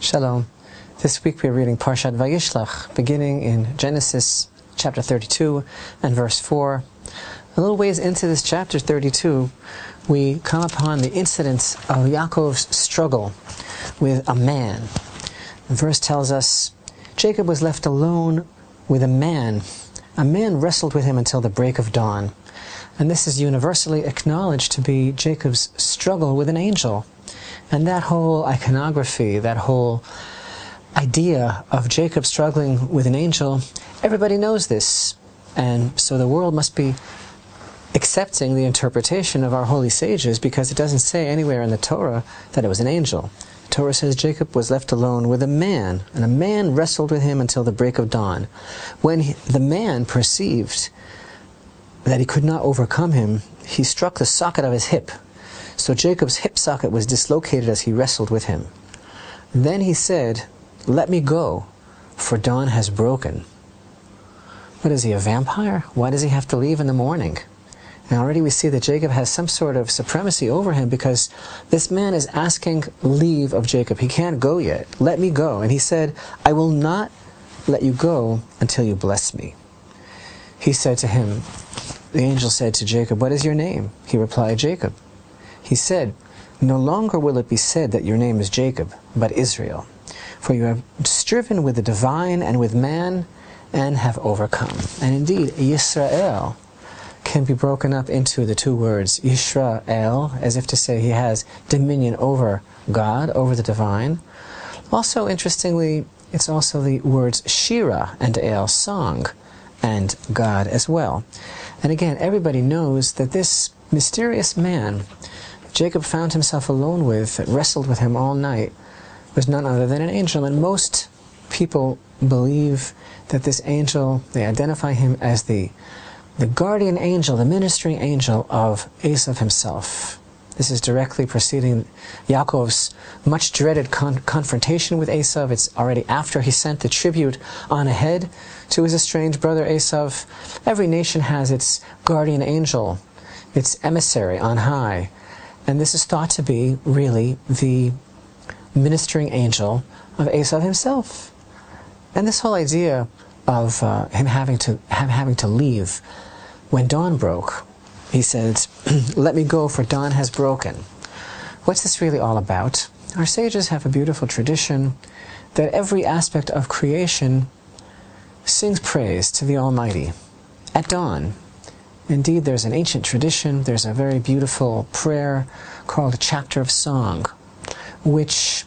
Shalom. This week we are reading Parshat Vayishlach, beginning in Genesis chapter 32 and verse 4. A little ways into this chapter 32, we come upon the incident of Yaakov's struggle with a man. The verse tells us, Jacob was left alone with a man. A man wrestled with him until the break of dawn. And this is universally acknowledged to be Jacob's struggle with an angel. And that whole iconography, that whole idea of Jacob struggling with an angel, everybody knows this. And so the world must be accepting the interpretation of our holy sages, because it doesn't say anywhere in the Torah that it was an angel. The Torah says Jacob was left alone with a man, and a man wrestled with him until the break of dawn. When the man perceived that he could not overcome him, he struck the socket of his hip. So Jacob's hip socket was dislocated as he wrestled with him. Then he said, "Let me go, for dawn has broken." What is he, a vampire? Why does he have to leave in the morning? And already we see that Jacob has some sort of supremacy over him, because this man is asking leave of Jacob. He can't go yet. Let me go. And he said, "I will not let you go until you bless me." He said to him, the angel said to Jacob, "What is your name?" He replied, "Jacob." He said, "No longer will it be said that your name is Jacob, but Israel. For you have striven with the divine and with man, and have overcome." And indeed, Yisrael can be broken up into the two words, Yisrael, as if to say he has dominion over God, over the divine. Also, interestingly, it's also the words Shira and El, song, and God as well. And again, everybody knows that this mysterious man Jacob found himself alone with, that wrestled with him all night, was none other than an angel. And most people believe that this angel, they identify him as the guardian angel, the ministering angel of Esav himself. This is directly preceding Yaakov's much dreaded confrontation with Esav. It's already after he sent the tribute on ahead to his estranged brother Esav. Every nation has its guardian angel, its emissary on high. And this is thought to be really the ministering angel of Esav himself. And this whole idea of him having to leave when dawn broke, he says, "Let me go, for dawn has broken." What's this really all about? Our sages have a beautiful tradition that every aspect of creation sings praise to the Almighty at dawn. Indeed, there's an ancient tradition, there's a very beautiful prayer called a chapter of song, which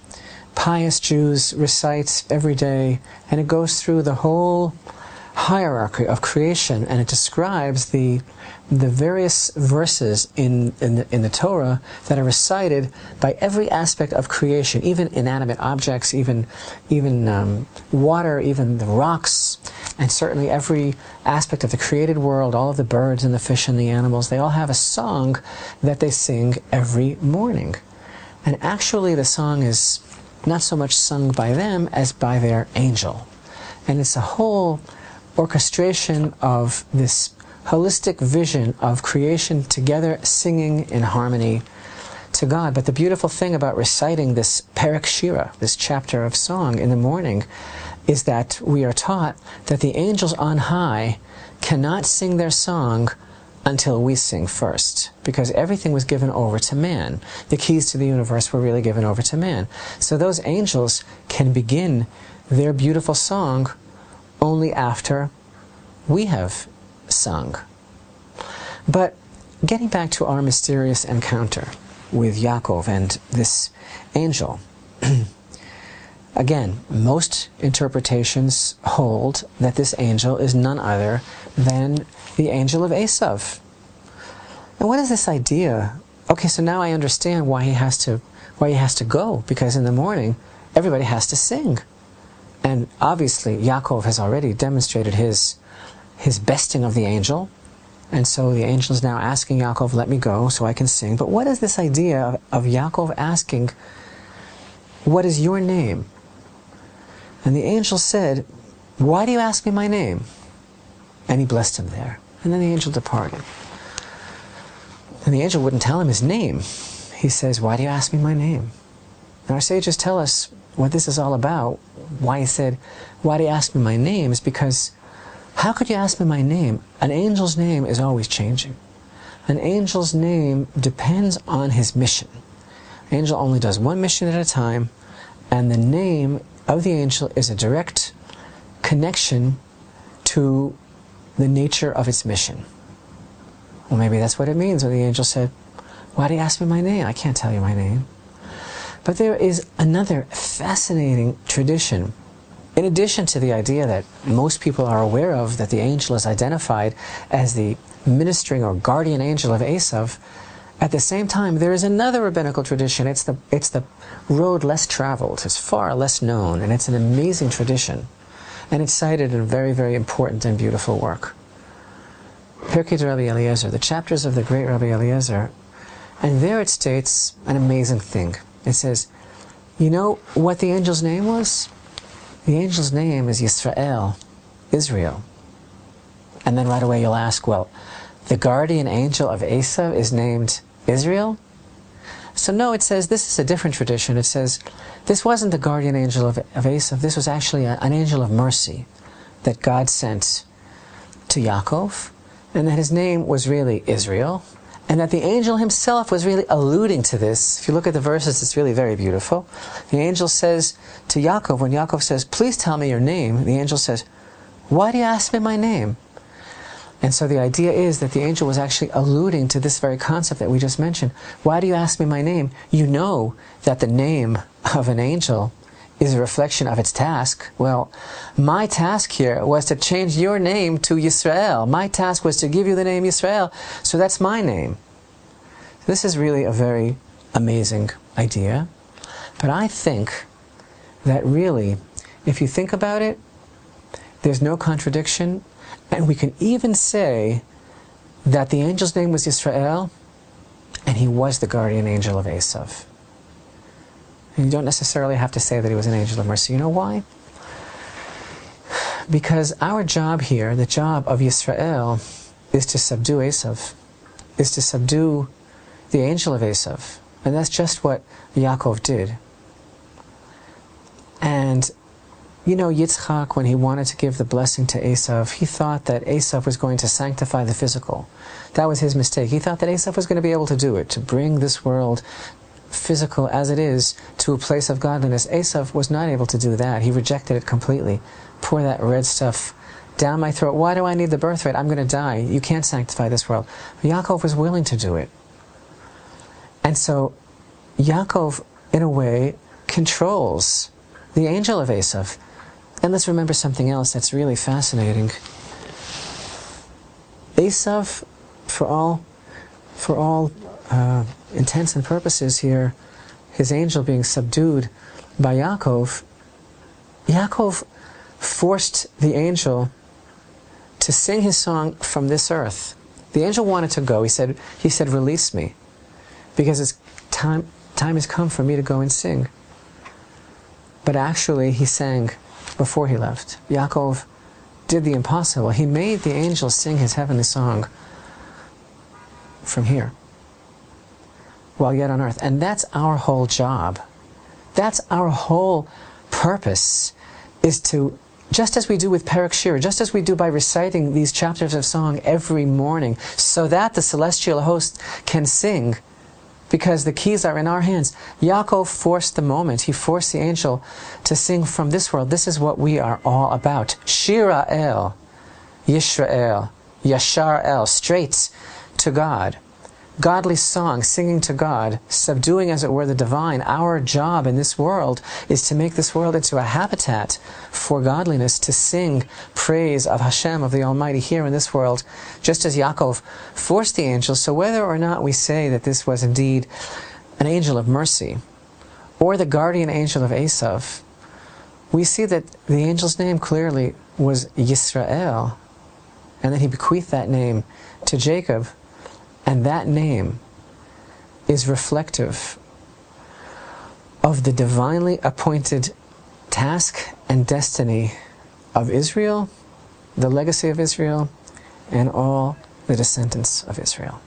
pious Jews recite every day, and it goes through the whole hierarchy of creation, and it describes the various verses in the Torah that are recited by every aspect of creation, even inanimate objects, even water, even the rocks, and certainly every aspect of the created world, all of the birds and the fish and the animals. They all have a song that they sing every morning. And actually the song is not so much sung by them as by their angel. And it's a whole orchestration of this holistic vision of creation together, singing in harmony to God. But the beautiful thing about reciting this Perek Shira, this chapter of song in the morning, is that we are taught that the angels on high cannot sing their song until we sing first, because everything was given over to man. The keys to the universe were really given over to man. So those angels can begin their beautiful song only after we have sung. But getting back to our mysterious encounter with Yaakov and this angel, again, most interpretations hold that this angel is none other than the angel of Esav. And what is this idea? Okay, so now I understand why he has to go, because in the morning everybody has to sing. And obviously Yaakov has already demonstrated his besting of the angel, and so the angel is now asking Yaakov, "Let me go so I can sing." But what is this idea of Yaakov asking, "What is your name?" And the angel said, "Why do you ask me my name?" And he blessed him there. And then the angel departed. And the angel wouldn't tell him his name. He says, "Why do you ask me my name?" And our sages tell us, what this is all about, why he said, why do you ask me my name, is because how could you ask me my name? An angel's name is always changing. An angel's name depends on his mission. An angel only does one mission at a time, and the name of the angel is a direct connection to the nature of its mission. Well, maybe that's what it means when the angel said, why do you ask me my name? I can't tell you my name. But there is another fascinating tradition, in addition to the idea that most people are aware of, that the angel is identified as the ministering or guardian angel of Esav. At the same time, there is another rabbinical tradition. It's the road less traveled. It's far less known, and it's an amazing tradition. And it's cited in a very, very important and beautiful work. Pirkei Rabbi Eliezer, the chapters of the great Rabbi Eliezer, and there it states an amazing thing. It says, you know what the angel's name was? The angel's name is Yisrael, Israel. And then right away you'll ask, well, the guardian angel of Esav is named Israel? So no, it says, this is a different tradition. It says, this wasn't the guardian angel of Esav, this was actually an angel of mercy that God sent to Yaakov, and that his name was really Israel, and that the angel himself was really alluding to this. If you look at the verses, it's really very beautiful. The angel says to Yaakov, when Yaakov says, please tell me your name, the angel says, why do you ask me my name? And so the idea is that the angel was actually alluding to this very concept that we just mentioned. Why do you ask me my name? You know that the name of an angel is a reflection of its task. Well, my task here was to change your name to Yisrael. My task was to give you the name Yisrael, so that's my name. This is really a very amazing idea. But I think that really, if you think about it, there's no contradiction. And we can even say that the angel's name was Yisrael, and he was the guardian angel of Esav. And you don't necessarily have to say that he was an angel of mercy. You know why? Because our job here, the job of Yisrael, is to subdue Esav, is to subdue the angel of Esav. And that's just what Yaakov did. And you know, Yitzchak, when he wanted to give the blessing to Esav, he thought that Esav was going to sanctify the physical. That was his mistake. He thought that Esav was going to be able to do it, to bring this world, physical as it is, to a place of godliness. Esav was not able to do that. He rejected it completely. Pour that red stuff down my throat. Why do I need the birthright? I'm going to die. You can't sanctify this world. But Yaakov was willing to do it. And so Yaakov, in a way, controls the angel of Esav. And let's remember something else that's really fascinating. Esav, for all intents and purposes here, his angel being subdued by Yaakov, Yaakov forced the angel to sing his song from this earth. The angel wanted to go. He said, release me, because it's time has come for me to go and sing. But actually, he sang before he left. Yaakov did the impossible. He made the angel sing his heavenly song from here, while yet on earth. And that's our whole job. That's our whole purpose, is to, just as we do with Perek Shir, just as we do by reciting these chapters of song every morning, so that the celestial host can sing, because the keys are in our hands. Yaakov forced the moment. He forced the angel to sing from this world. This is what we are all about. Shira El, Yisrael, Yashar El, straight to God. Godly song, singing to God, subduing, as it were, the divine. Our job in this world is to make this world into a habitat for godliness, to sing praise of Hashem, of the Almighty, here in this world, just as Yaakov forced the angel. So whether or not we say that this was indeed an angel of mercy, or the guardian angel of Esav, we see that the angel's name clearly was Yisrael, and that he bequeathed that name to Jacob. And that name is reflective of the divinely appointed task and destiny of Israel, the legacy of Israel, and all the descendants of Israel.